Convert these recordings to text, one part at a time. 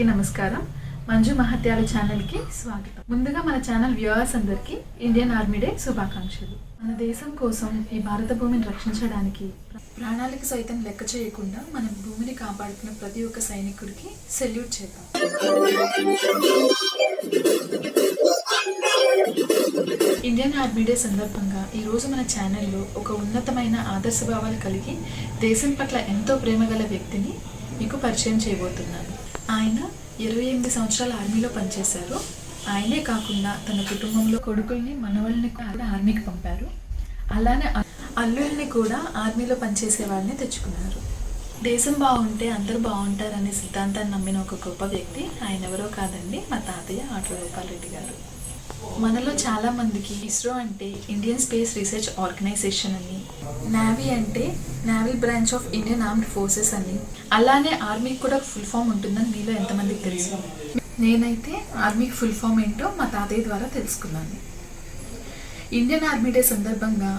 అందరికీ నమస్కారం. మంజు మహత్యాల ఛానల్కి స్వాగతం. ముందుగా మన ఛానల్ వ్యూవర్స్ అందరికీ ఇండియన్ ఆర్మీ డే శుభాకాంక్షలు. మన దేశం కోసం ఈ భారత భూమిని రక్షించడానికి ప్రాణాలకు సైతం లెక్క చేయకుండా మన భూమిని కాపాడుతున్న ప్రతి ఒక్క సైనికుడికి సెల్యూట్ చేద్దాం. ఇండియన్ ఆర్మీ డే సందర్భంగా ఈరోజు మన ఛానల్లో ఒక ఉన్నతమైన ఆదర్శ భావాలు కలిగి దేశం పట్ల ఎంతో ప్రేమ గల వ్యక్తిని మీకు పరిచయం చేయబోతున్నాను. ఆయన 28 సంవత్సరాల ఆర్మీలో పనిచేశారు. ఆయనే కాకుండా తన కుటుంబంలో కొడుకుల్ని మనవల్ని కూడా ఆర్మీకి పంపారు. అలానే అల్లుల్ని కూడా ఆర్మీలో పనిచేసే వాళ్ళని తెచ్చుకున్నారు. దేశం బాగుంటే అందరూ బాగుంటారనే సిద్ధాంతాన్ని నమ్మిన ఒక గొప్ప వ్యక్తి ఆయన ఎవరో కాదండి, మా తాతయ్య ఆటో గోపాల్ రెడ్డి గారు. మనలో చాలా మందికి ఇస్రో అంటే ఇండియన్ స్పేస్ రీసెర్చ్ ఆర్గనైజేషన్ అని, నేవీ అంటే naval branch of Indian armed forces అని, అలానే ఆర్మీకి కూడా ఫుల్ ఫామ్ ఉంటుందని మీలో ఎంతమందికి తెలుసు? నేనైతే ఆర్మీకి ఫుల్ ఫామ్ ఏంటో మా తాతయ్య ద్వారా తెలుసుకున్నాను. ఇండియన్ ఆర్మీ డే సందర్భంగా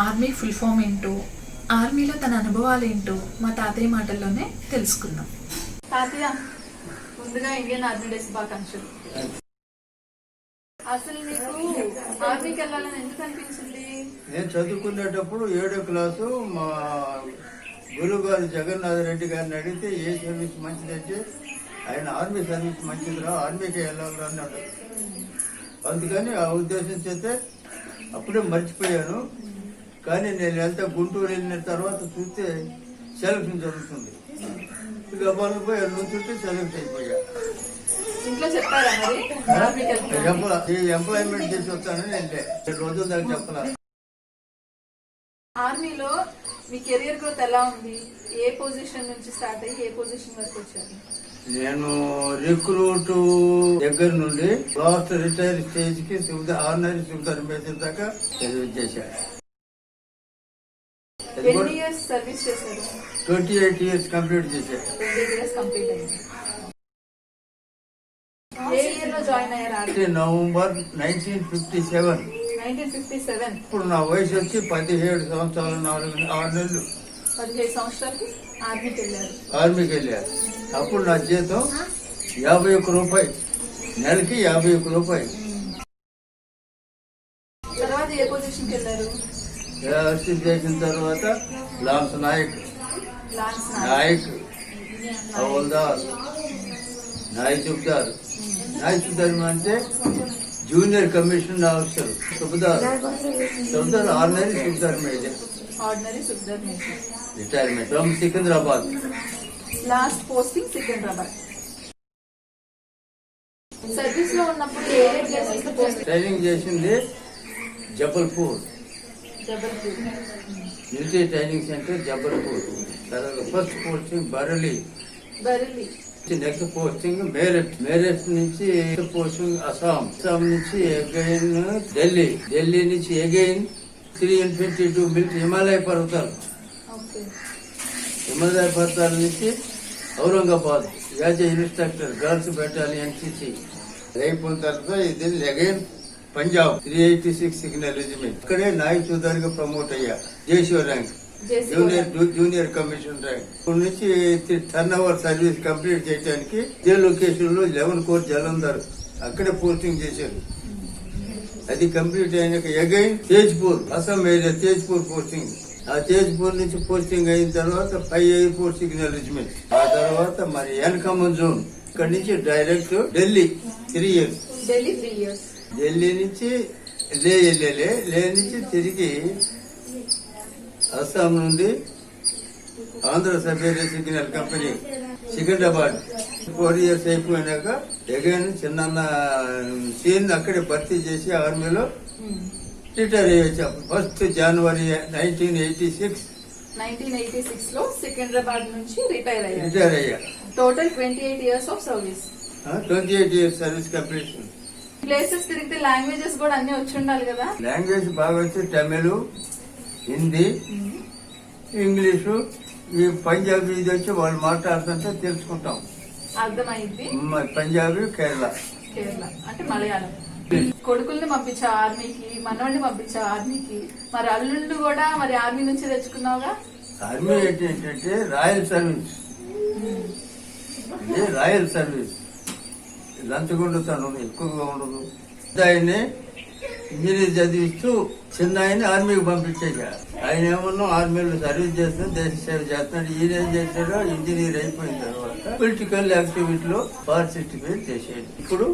ఆర్మీ ఫుల్ ఫామ్ ఏంటో, ఆర్మీలో తన అనుభవాలు ఏంటో మా తాతయ్య మాటల్లోనే తెలుసుకుందాం. తాతయ్య, ముందుగా ఇండియన్ ఆర్మీ డే శుభాకాంక్షలు. అసలు నీకు ఆర్మీకి వెళ్ళాలని ఎందుకు అనిపించింది? నేను చదువుకునేటప్పుడు 7వ క్లాసు మా గురువు గారు జగన్నాథ రెడ్డి గారిని అడిగితే ఏ సర్వీస్ మంచిదంటే ఆయన ఆర్మీ సర్వీస్ మంచిదిరా, ఆర్మీకి వెళ్ళాలి అన్నాడు. అందుకని ఆ ఉద్దేశం చేస్తే అప్పుడే మర్చిపోయాను. కానీ నేను వెళ్తే గుంటూరు వెళ్ళిన తర్వాత చూస్తే సెలక్షన్ జరుగుతుంది. ఇక వాళ్ళు పోయి నుంచుంటే సెలెక్ట్ అయిపోయా. ఇంట్లో చెప్పారా మరి? ఎంప్లాయ్మెంట్ చేసి వస్తానని అంటే 2 రోజుల దాకా చెప్పలా. ఆర్మీలో మీ కెరియర్ గ్రోత్ ఎలా ఉంది? ఏ పొజిషన్ నుంచి స్టార్ట్ అయ్యి ఏ పొజిషన్ వరకు వచ్చారు? నేను రిక్రూట్ దగ్గర నుండి లాస్ట్ రిటైర్ స్టేజ్ కి ఆర్డినరీ సివిల్ మేజర్ దాకా చేశాను. 28 years కంప్లీట్ చేశాను. 28 years కంప్లీట్ అయింది. ఏ ఇయర్ లో జాయిన్ అయ్యారు? నవంబర్ 1957. 1957. ఇప్పుడు నా వయసు వచ్చి 17 సంవత్సరాలు 6 నెలలు. 17 సంవత్సరాలకి ఆర్మీకి వెళ్ళారు. అప్పుడు నా జీతం 51 రూపాయలు, నెలకి 51 రూపాయలు. తర్వాత ఏ పొజిషన్కి వెళ్ళారు? చేసిన తర్వాత లాన్స్ నాయక్, హవల్దార్, నాయక్ చెప్తారు. నాయక్ అంటే junior commission officer, Subedar ordinary Subedar major, retirement from Secunderabad. Last posting Secunderabad. Service లో ఉన్నప్పుడు ఏ ప్లేసెస్ లో పోస్ట్? ట్రైనింగ్ చేసింది Jabalpur military training centre Jabalpur. తర్వాత first posting Bareilly. Next posting Meerut నుంచి పోస్టింగ్ అస్సాం నుంచి అగైన్ ఢిల్లీ నుంచి అగైన్ 322 మిలిటరీ హిమాలయ పర్వతాల నుంచి Aurangabad as instructor girls battalion CC. అయిపోయిన తర్వాత ఇది అగైన్ పంజాబ్ 386 సిగ్నల్ రెజిమెంట్. ఇక్కడే నాయక్ చౌదరిగా ప్రమోట్ అయ్యా, JCO rank, junior commission rank. ఇప్పటి నుంచి టర్న్ ఓవర్ సర్వీస్ కంప్లీట్ చేయడానికి ఇదే లొకేషన్ లో 11 కోర్ జలంధర్ అక్కడే పోస్టింగ్ చేశారు. అది కంప్లీట్ అయినాక again Tezpur, Assam area Tezpur posting. ఆ తేజ్పూర్ నుంచి పోస్టింగ్ అయిన తర్వాత 5 ఎయిర్పోర్ట్ సిగ్నల్ రెజిమెంట్. ఆ తర్వాత మరి ఎన్కమన్ జోన్. ఇక్కడ నుంచి డైరెక్ట్ ఢిల్లీ 3 years. ఢిల్లీ నుంచి లే నుంచి తిరిగి అస్సాం నుండి Andhra సబేరియా signal company Secunderabad 4 years అయిపోయినాక అగైన్ చిన్న సీన్ అక్కడే భర్తీ చేసి ఆర్మీలో రిటైర్ అయ్యొచ్చా. ఫస్ట్ జనవరి 1986 లో సికింద్రాబాద్ నుంచి రిటైర్ అయ్యా. Total 28 years of service. 28 years service completion. Places తిరిగితే లాంగ్వేజెస్ కూడా అన్ని వచ్చి ఉండాలి కదా? లాంగ్వేజ్ బాగా వచ్చి తమిళ్, హిందీ, ఇంగ్లీషు, ఈ పంజాబీ ఇది వచ్చి వాళ్ళు మాట్లాడుతుంటే తెలుసుకుంటాం. అర్థమైంది. పంజాబీ, కేరళ అంటే మలయాళం. కొడుకుల్ని పంపించా ఆర్మీకి, మనవాడిని పంపించా ఆర్మీకి, మరి అల్లుళ్ళు కూడా మరి ఆర్మీ నుంచి తెచ్చుకున్నావుగా? ఆర్మీ ఏంటంటే రాయల్ సర్వీస్. ఇది రాయల్ సర్వీస్, లంచగొండుతనం ఎక్కువగా ఉండదు. ఆయన్ని ఇంజనీర్ చదివిస్తూ చిన్న ఆయన ఆర్మీకి పంపించేశాడు. ఆయన ఏమన్నా ఆర్మీలో సర్వీస్ చేస్తూ దేశ సేవ చేస్తున్నాడు. ఈయన ఏం చేశాడో ఇంజనీర్ అయిపోయిన తర్వాత పొలిటికల్ యాక్టివిటీలో పార్టిసిపేట్ చేసేది. ఇప్పుడు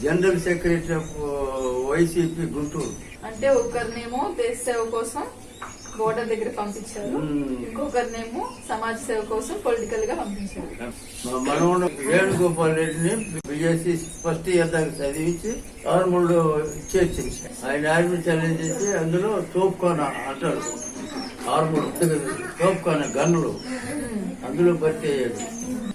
general secretary of YCP Guntur. అంటే ఒకరినేమో దేశ సేవ కోసం బోర్డర్ దగ్గర పంపించారు, ఇంకొకరినేమో సమాజ సేవ కోసం పొలిటికల్ గా పంపించారు. మా మనవడు వేణుగోపాల్ రెడ్డిని బిఎస్సి ఫస్ట్ ఇయర్ దాకా చదివించి ఆర్మూర్లో చేర్చేసారు. ఆయన ఆర్మీ ఛాలెంజ్ చేసి అందులో తోపుకోన అంటారు, ఆర్మూర్ తోపుకోన గన్నులు అందులో భర్తీ అయ్యాడు.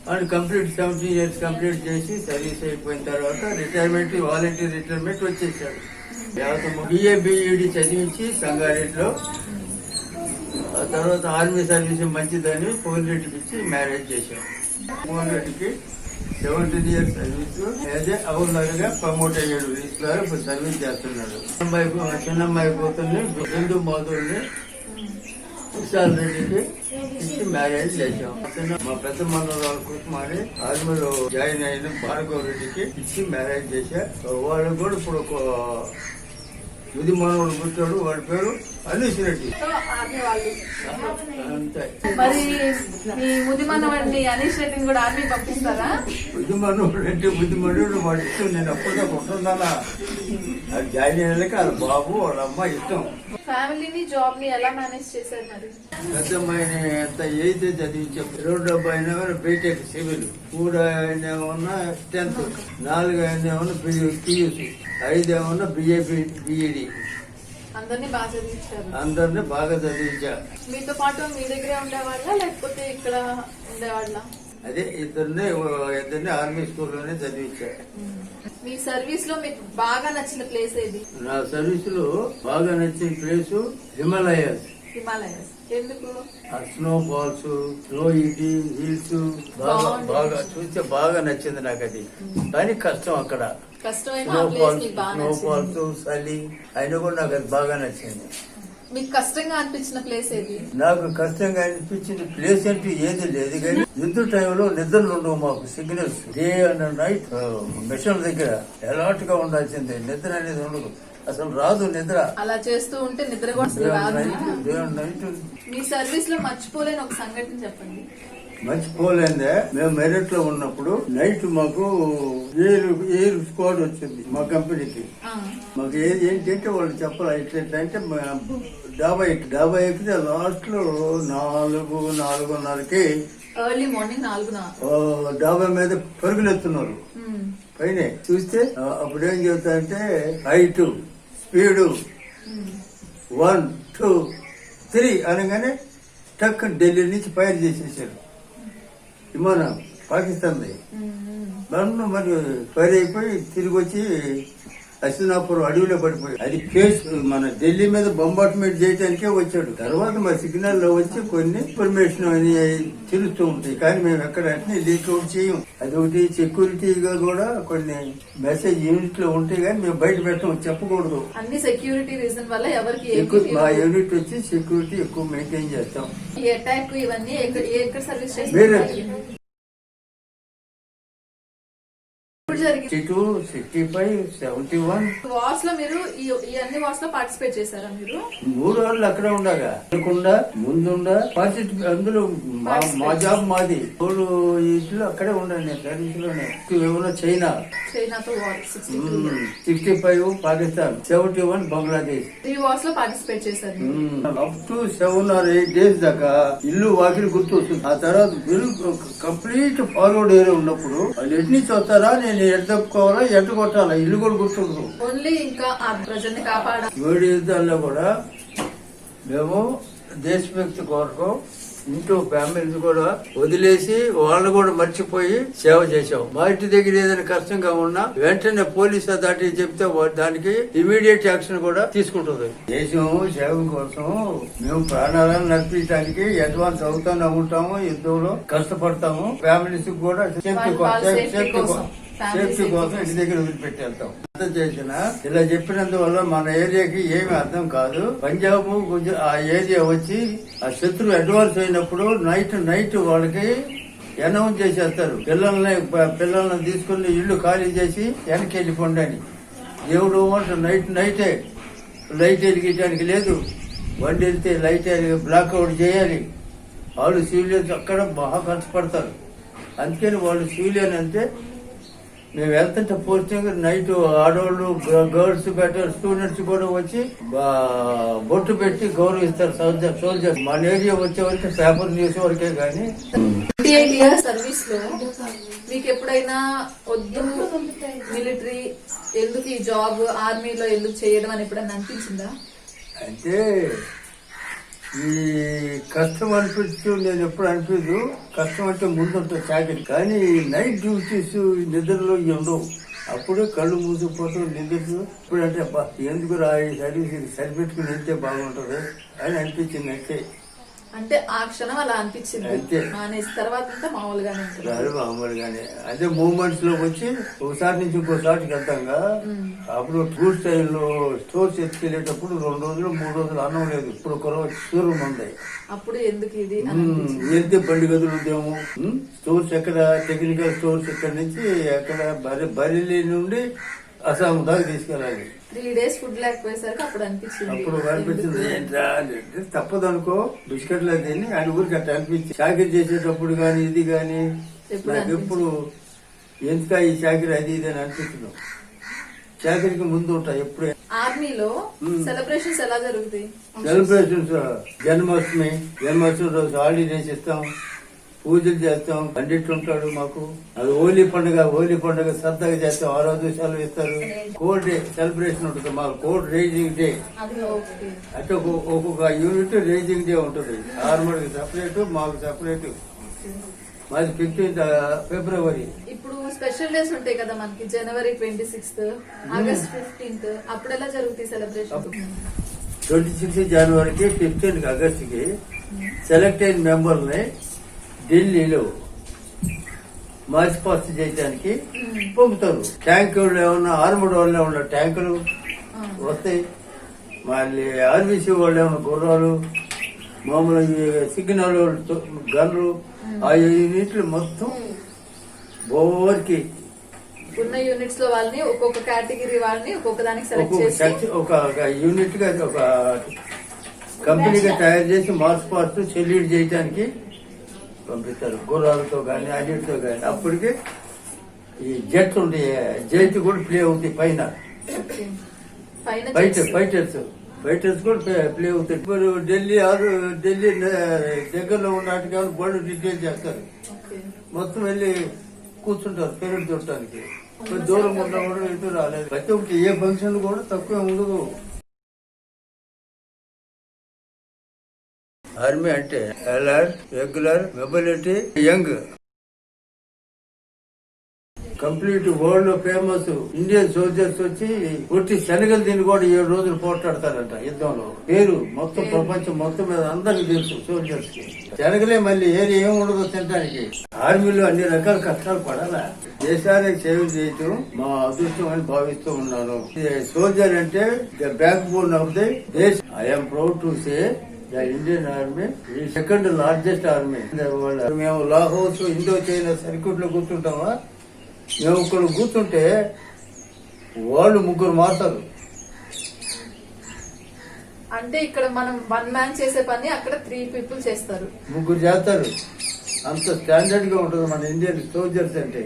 ఆయన కంప్లీట్ 17 years కంప్లీట్ చేసి సర్వీస్ అయిపోయిన తర్వాత రిటైర్మెంట్, వాలంటీర్ రిటైర్మెంట్ వచ్చేసాడు. బిఏ బిఈడి చదివించి సంగారెడ్డిలో, ఆ తర్వాత ఆర్మీ సర్వీస్ మంచిదని పోలిరెడ్డికి ఇచ్చి మ్యారేజ్ చేశాం. పోలిరెడ్డికి 17 years సర్వీస్ అదే అవునగా ప్రమోట్ అయ్యాడు. ఇప్పుడు సర్వీస్ చేస్తున్నాడు. చిన్నమ్మాయి కూతుర్ని హిందూ మాధుల్ని విశాల్ రెడ్డికి ఇచ్చి మ్యారేజ్ చేశాం. మా పెద్ద మనవరాలు కుటుంబాన్ని ఆర్మీలో జాయిన్ అయిన భార్గవ్ రెడ్డికి ఇచ్చి మ్యారేజ్ చేశారు. వాళ్ళు కూడా ఇప్పుడు ఒక ముది మనవడు పుట్టాడు, వాడి పేరు అనీష్ రెడ్డి. అంతే. మరి మీ ముది మనవాడిని అనీష్ రెడ్డిని కూడా ఆర్మీ పంపిస్తారా? బుద్ధి మనవడు అంటే బుద్ధి మనవడు వాడి ఇష్టం. నేను అప్పుడే ఉంటుందా అది జాయిన్ అయ్యాక వాళ్ళ బాబు వాళ్ళ అమ్మ ఇష్టం. ఫ్యామిలీని జాబ్ ని ఎలా మేనేజ్ చేశారు మరి? పెద్ద అమ్మాయిని ఎంత ఏదైతే చదివించాం. 2 అబ్బాయిన బీటెక్ సివిల్, 3 ఆయన ఏమన్నా 10th, 4 ఆయన ఏమన్నా పియూసీ, 5 ఏమన్నా బిఈడి. అందరినీ బాగా చదివించారు. అందరినీ బాగా చదివించారు. మీతో పాటు మీ దగ్గరే ఉండేవాళ్ళ లేకపోతే ఇక్కడ ఉండేవాళ్ళ? అదే ఇద్దరిని ఆర్మీ స్కూల్లోనే చదివించారు. మీ సర్వీస్ లో మీకు బాగా నచ్చిన ప్లేస్ ఏది? నా సర్వీస్ లో బాగా నచ్చిన ప్లేస్ హిమాలయాస్. హిమాలయస్ ఎందుకు? Snow falls, snow eating, hills బాగా చూస్తే బాగా నచ్చింది నాకు అది. కానీ కష్టం అక్కడ. స్నో ఫాల్స్, చలి అయినా కూడా నాకు అది బాగా నచ్చింది. మీకు కష్టంగా అనిపించిన ప్లేస్ ఏది? నాకు కష్టంగా అనిపించిన ప్లేస్ అంటూ ఏది లేదు, కానీ యుద్ధ టైంలో నిద్రలు ఉండవు మాకు. Signals day and night machine దగ్గర ఎలాట్ గా ఉండాల్సిందే. నిద్ర అనేది ఉండదు, అసలు రాదు నిద్ర. అలా చేస్తూ ఉంటే నిద్ర కూడా రాదు. నైట్. మీ సర్వీస్ లో మర్చిపోలేని ఒక సంఘటన చెప్పండి. మర్చిపోలేదే, మేము మెరిట్ లో ఉన్నప్పుడు నైట్ మాకు ఎయిర్ స్క్వాడ్ వచ్చింది మా కంపెనీకి. మాకు ఏంటంటే వాళ్ళు చెప్పాలి ఎట్లా అంటే డాబా ఎక్కితే లాస్ట్ లో 4:30కి ఎర్లీ మార్నింగ్ 4 డాబా మీద పరుగులెత్తున్నారు. పైన చూస్తే అప్పుడు ఏం చెబుతారంటే హైట్, స్పీడు 1, 2, 3 అనగానే టక్ ఢిల్లీ నుంచి ఫైర్ చేసేసారు విమానం, పాకిస్తాన్ దాంట్లో మరి ఫైర్ అయిపోయి తిరిగి వచ్చి అశ్వినాపురం అడవిలో పడిపోయి. అది కేసు మన ఢిల్లీ మీద బొంబార్ట్మెంట్ చేయడానికే వచ్చాడు. తర్వాత మా సిగ్నల్ లో వచ్చి కొన్ని ఇన్ఫర్మేషన్ అని తెలుస్తూ ఉంటాయి, కానీ మేము ఎక్కడ అట్నే లీక్ అవుట్ చేయం. అదొకటి సెక్యూరిటీగా కూడా కొన్ని మెసేజ్ యూనిట్ లో ఉంటాయి, కానీ మేము బయట పెట్టడం చెప్పకూడదు. అన్ని సెక్యూరిటీ రీజన్ వల్ల ఎవరికి మా యూనిట్ వచ్చి సెక్యూరిటీ ఎక్కువ మెయింటైన్ చేస్తాం. ఈ అటాక్ ఇవన్నీ ఎక్కడ సర్వీస్ చేస్తారు? 62, 65, 71 వార్స్ లో మీరు ఈ అన్ని వార్స్ లో పార్టిసిపేట్ చేశారా? మీరు 3 రోజులు అక్కడే ఉండగా ముందుండా పార్టిసిపేట్. అందులో మా జాబ్ మాది 3 ఇంట్లో అక్కడే ఉండండి. నేను సర్వీస్ లోనే. ఏమన్నా చైనాతో వార్ 65 పాకిస్తాన్, 71 బంగ్లాదేశ్. 3 వార్స్ లో పార్టిసిపేట్ చేశారు. అప్ టు 7 or 8 days దాకా ఇల్లు వాకిలి గుర్తు వస్తుంది. ఆ తర్వాత కంప్లీట్ ఫార్వర్డ్ ఏరియా ఉన్నప్పుడు వాళ్ళు ఎటు నుంచి వస్తారా, నేను ఎటు తప్పుకోవాలా, ఎటు కొట్టాలా, ఇల్లు కూడా గుర్తుండదు. ఓన్లీ ఇంకా ఆ ప్రజల్ని కాపాడాలి. 7 యుద్ధాల్లో కూడా మేము దేశభక్తి కొరకు ఇంట్లో ఫ్యామిలీని కూడా వదిలేసి వాళ్ళని కూడా మర్చిపోయి సేవ చేశాం. మా ఇంటి దగ్గర ఏదైనా కష్టంగా ఉన్నా వెంటనే పోలీసు అథారిటీ చెప్తే దానికి ఇమీడియట్ యాక్షన్ కూడా తీసుకుంటుంది. దేశం సేవ కోసం మేము ప్రాణాలను నడిపించడానికి అడ్వాన్స్ అవుతానే ఉంటాము. యుద్ధంలో కష్టపడతాము. ఫ్యామిలీస్ కూడా సేఫ్టీ కోసం ఇంటి దగ్గర వదిలిపెట్టి అర్థం చేసిన ఇలా చెప్పినందువల్ల మన ఏరియాకి ఏమి అర్థం కాదు. పంజాబ్ ఆ ఏరియా వచ్చి ఆ శత్రువు అడ్వాన్స్ అయినప్పుడు నైట్ వాళ్ళకి అనౌన్స్ చేసేస్తారు. పిల్లల్ని తీసుకుని ఇల్లు ఖాళీ చేసి వెనక్కి వెళ్ళిపోండి అని. దేవుడు నైటే లైట్ వెలిగించడానికి లేదు, బండి వెళ్తే లైట్ బ్లాక్అవుట్ చేయాలి. వాళ్ళు సివిలియన్స్ అక్కడ బాగా కష్టపడతారు. అందుకని వాళ్ళు సివిలియన్ అంటే మేము వెళ్తుంటే పోస్టింగ్ నైట్ ఆడవాళ్ళు గర్ల్స్ బెటర్ స్టూడెంట్స్ కూడా వచ్చి బొట్టు పెట్టి గౌరవిస్తారు సోల్జర్. మన ఏరియా వచ్చే వరకు పేపర్ న్యూస్ వరకే కానీ 28 years సర్వీస్ లో మీకు ఎప్పుడైనా వద్దు మిలిటరీ ఎందుకు ఈ జాబ్ ఆర్మీలో ఎందుకు చేయడం అని ఎప్పుడైనా అనిపించిందా? అంటే ఈ కష్టం అనిపించు నేను ఎప్పుడు అనిపించదు. కష్టం అంటే ముందుంటుంది చాకరీ, కానీ నైట్ డ్యూటీస్ నిద్రలో ఉండవు. అప్పుడే కళ్ళు మూసుకుపోతూ నిద్రలు ఇప్పుడు అంటే ఎందుకు సర్వీస్ సరిపెట్టుకుని వెళ్తే బాగుంటుంది అని అనిపించింది. అంటే ఆ క్షణం అలా అనిపించింది. అంతే. మానేసిన తర్వాత అంతా మామూలుగానే ఉంటుంది. మామూలుగానే అదే మూమెంట్స్ లో వచ్చి ఒకసారి నుంచి ఇంకోసారికి వెళ్తాంగా. అప్పుడు టూర్ స్టైల్లో స్టోర్స్ ఎత్తుకెళ్ళేటప్పుడు 2 రోజులు 3 రోజులు అన్నం లేదు. ఇప్పుడు దూరం ఉంది. అప్పుడు ఎందుకు ఇది వెళ్తే బండి కదులుద్దాము. స్టోర్స్ ఎక్కడ టెక్నికల్ స్టోర్స్ ఇక్కడ నుంచి ఎక్కడ బరిలీ నుండి అస్సాం దాకా తీసుకెళ్ళాలి. 3 days ఫుడ్ లేకపోయేసరికి అప్పుడు అనిపించింది ఏంట్రా అంటే తప్పదు అనుకో, బిస్కెట్లు తిని ఆయన ఊరికి అట్లా అనిపించింది. చాకరీ చేసేటప్పుడు గాని ఇది గాని నాకు ఎప్పుడు ఎందుక ఈ చాకరీ అది ఇది అని అనిపిస్తున్నాం. చాకరీకి ముందు ఉంటాయి ఎప్పుడే. ఆర్మీలో సెలబ్రేషన్స్ ఎలా జరుగుతాయి? సెలబ్రేషన్స్ జన్మాష్టమి రోజు హాలిడేస్ ఇస్తాం, పూజలు చేస్తాం. పండిట్ ఉంటాడు మాకు. అది హోలీ పండుగ సరదాగా చేస్తాం. 6 రోజు సెలవు ఇస్తారు. కోడ్ డే సెలబ్రేషన్ ఉంటుంది మాకు. కోడ్ రేజింగ్ డే అంటే ఒక్కొక్క యూనిట్ రేజింగ్ డే ఉంటుంది. ఆర్మర్కి సపరేట్, మాకు సపరేట్. మాది 15th ఫిబ్రవరి. ఇప్పుడు స్పెషల్ డేస్ ఉంటాయి కదా మనకి, జనవరి 26th, ఆగస్ట్ 15th. అప్పుడు ఎలా జరుగుతాయి సెలబ్రేషన్? 26 జనవరికి 15 ఆగస్టుకి సెలెక్ట్ అయిన మెంబర్ని ఢిల్లీలో మార్చ్ పాస్ట్ చేయడానికి పంపుతారు. ట్యాంకులు ఏమన్నా ఆర్మడ్ వాళ్ళు ఏమన్నా ట్యాంకులు వస్తాయి. మళ్ళీ ఆర్మీసీ వాళ్ళు ఏమన్నా గుర్రాలు, మామూలు సిగ్నల్ గన్లు, ఆ యూనిట్లు మొత్తం ఓవర్కి ఉన్న యూనిట్స్ లో వాళ్ళని ఒక్కొక్క కేటగిరీ వాళ్ళని ఒక్కొక్క దానికి సెలెక్ట్ చేసి ఒక యూనిట్ గా ఒక కంపెనీగా తయారు చేసి మార్చ్ పాస్ట్ సెల్యూట్ చేయడానికి పంపిస్తారు. గుర్రాలతో గాని అన్నిటితో గాని. అప్పటికి ఈ జెట్ ఉంది, జెట్ కూడా ప్లే అవుతాయి పైన. ఫైటర్స్ కూడా ప్లే అవుతాయి. ఇప్పుడు ఢిల్లీ దగ్గరలో ఉన్నట్టుగా బళ్ళు డీటెయిల్ చేస్తారు. మొత్తం వెళ్ళి కూర్చుంటారు పెరుగు చూడటానికి. దూరం ఉన్నవాడు ఎటు రాలేదు. ప్రతి ఒక్కటి ఏ ఫంక్షన్ కూడా తక్కువ ఉండదు. ఆర్మీ అంటే alert, regular, mobility, young. Complete world లో ఫేమస్ ఇండియన్ సోల్జర్స్ వచ్చి కొట్టి శనగలు దీన్ని కూడా 7 రోజులు పోట్లాడతారంట యుద్ధంలో. పేరు మొత్తం ప్రపంచం మొత్తం మీద అందరికి తెలుసు సోల్జర్స్ కి. శనగలే మళ్ళీ ఏరియా ఏం ఉండదు తినడానికి. ఆర్మీలో అన్ని రకాల కష్టాలు పడాలా. దేశానికి సేవ చేయటం మా అదృష్టం అని భావిస్తూ ఉన్నాను. సోల్జర్ అంటే the back bone of the Desh. I'm proud to say the Indian army ఈ 2nd లార్జెస్ట్ ఆర్మీ. మేము లాహోస్ ఇండో చైనా సర్క్యూట్ లో కూర్చుంటామా, మేము ఇక్కడ కూర్చుంటే వాళ్ళు 3 మారుతారు. అంటే ఇక్కడ మనం 1 man చేసే పని అక్కడ 3 people చేస్తారు, 3 చేస్తారు. అంత స్టాండర్డ్ గా ఉంటుంది మన ఇండియన్ సోల్జర్స్ అంటే.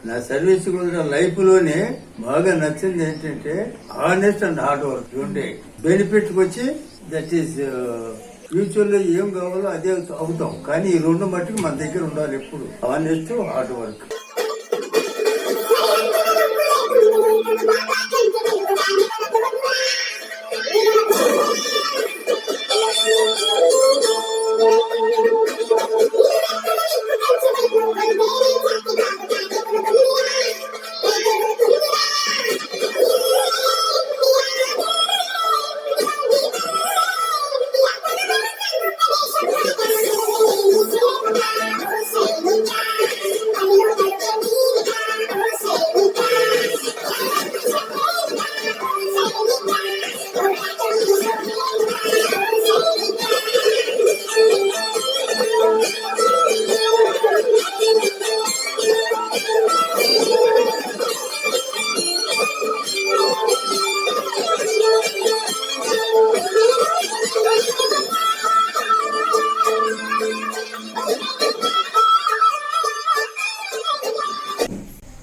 నా సర్వీస్ కూడా లైఫ్ లోనే బాగా నచ్చింది ఏంటంటే హానెస్ట్ అండ్ హార్డ్ వర్క్. ఉండే బెనిఫిట్ వచ్చి దట్ ఈస్ ఫ్యూచర్ లో ఏం కావాలో అదే అవుతాం. కానీ ఈ 2 మట్టుకు మన దగ్గర ఉండాలి ఎప్పుడు. Honest, hard work.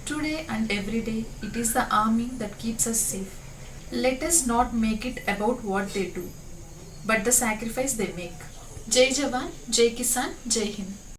Today and every day, it is the army that keeps us safe. Let us not make it about what they do, but the sacrifice they make. Jai Jawan, Jai Kisan, Jai Hind.